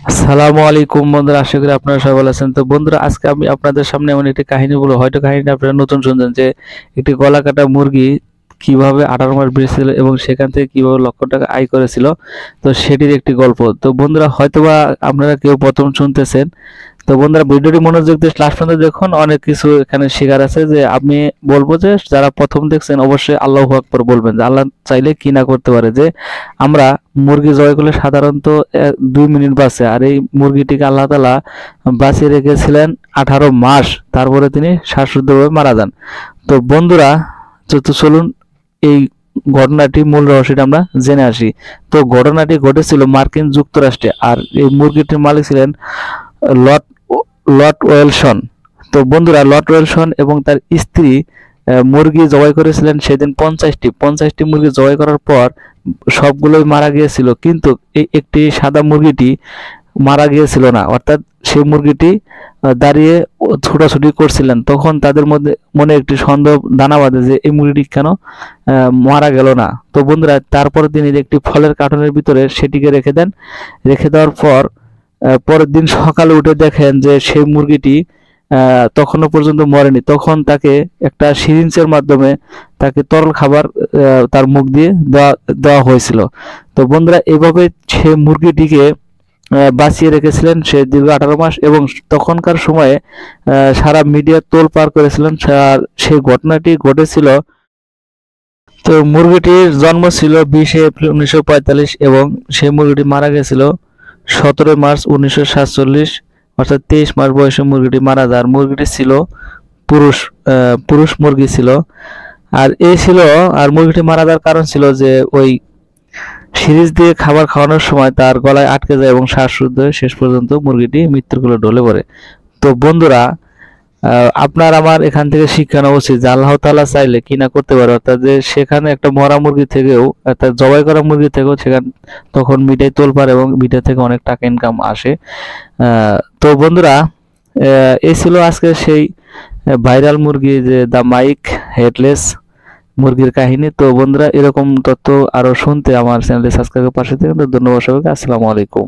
আসসালামু আলাইকুম বন্ধুরা, আশা করি আপনারা সবাই ভালো আছেন। তো বন্ধুরা, আজকে আমি আপনাদের সামনে এমন একটি কাহিনী বলবো, হয়তো কাহিনীটা আপনারা নতুন শুনছেন, যে একটি গলা কাটা মুরগি কিভাবে 18 মাস বেঁচেছিল এবং সেখান থেকে কিভাবে লক্ষ টাকা আয় করেছিল। তো সেটির একটি গল্প। তো বন্ধুরা, হয়তোবা আপনারা কেউ প্রথম শুনতেছেন। তো বন্ধুরা, ভিডিওটি মনোযোগ দিয়ে লাস্ট পর্যন্ত দেখুন, অনেক কিছু এখানে শেখার আছে। যে আমি বলবো যে যারা প্রথম দেখছেন অবশ্যই আল্লাহু আকবার বলবেন, যে আল্লাহ চাইলে কি না করতে পারে। যে আমরা মুরগি জবাই করলে সাধারণত 2 মিনিট বাঁচে, আর এই মুরগিটিকে আল্লাহ তাআলা বাঁচিয়ে রেখেছিলেন 18 মাস। তারপরে তিনি শ্বাসরুদ্ধভাবে মারা যান। তো বন্ধুরা, চলুন এই ঘটনাটি মূল রহস্যটা আমরা জেনে আসি। তো ঘটনাটি ঘটেছিল মার্কিন যুক্তরাষ্ট্রে, আর এই মুরগিটির মালিক ছিলেন লর্ড লর্ড ওয়েলসন। তো বন্ধুরা, লর্ড ওয়েলসন এবং তার স্ত্রী মুরগি জবাই করেছিলেন সেদিন 50টি মুরগি জবাই করার পর সবগুলোই মারা গিয়েছিল, কিন্তু এই একটি সাদা মুরগিটি মারা গিয়েছিল না। অর্থাৎ সেই মুরগিটি দাঁড়িয়ে ছোটাছুটি করছিলেন। তখন তাদের মধ্যে মনে একটি সন্দেহ দানা বাঁধে যে এই মুরগিটি কেন মারা গেল না। তো বন্ধুরা, তারপরে তিনি একটি ফলের কার্টনের ভিতরে সেটিকে রেখে দেন। রেখে দেওয়ার পর পরের দিন সকালে উঠে দেখেন যে সেই মুরগিটি তখনও পর্যন্ত মরেনি। তখন তাকে একটা সিরিঞ্জের মাধ্যমে তাকে তরল খাবার তার মুখ দিয়ে দেওয়া হয়েছিল। তো বন্ধুরা, এভাবে সে মুরগিটিকে বাঁচিয়ে রেখেছিলেন সে দীর্ঘ 18 মাস, এবং তখনকার সময়ে সারা মিডিয়া তোলপাড় করেছিলেন। সেই ঘটনাটি ঘটেছিল। তো মুরগিটির জন্ম ছিল 20 এপ্রিল 1945, এবং সেই মুরগিটি মারা গেছিল 17 মার্চ 1947। অর্থাৎ 23 মাস বয়সে মুরগিটি মারা যায়। আর মুরগিটি ছিল পুরুষ পুরুষ মুরগি ছিল। আর মুরগিটি মারা যাওয়ার কারণ ছিল যে ওই সিরিজ দিয়ে খাবার খাওয়ানোর সময় তার গলায় আটকে যায় এবং শ্বাসরুদ্ধ হয়ে শেষ পর্যন্ত মুরগিটি মৃত্যুর কোলে ঢলে পড়ে। তো বন্ধুরা, আপনার আমার এখান থেকে শিক্ষা নেওয়া উচিত যে আল্লাহ তাআলা চাইলে কি না করতে পারে। অর্থাৎ যে সেখানে একটা মরা মুরগি থেকেও, অর্থাৎ জবাই করা মুরগি থেকেও সেখানে তখন মিডিয়ায় তোলপাড় এবং মিডিয়া থেকে অনেক টাকা ইনকাম আসে। তো বন্ধুরা, এই ছিল আজকে সেই ভাইরাল মুরগি, যে দ্য মাইক হেডলেস মুরগির কাহিনী। তো বন্ধুরা, এরকম তথ্য আরো শুনতে আমার চ্যানেলটি সাবস্ক্রাইব করে পাশে থাকুন। তো ধন্যবাদ সবাইকে। আসসালামু আলাইকুম।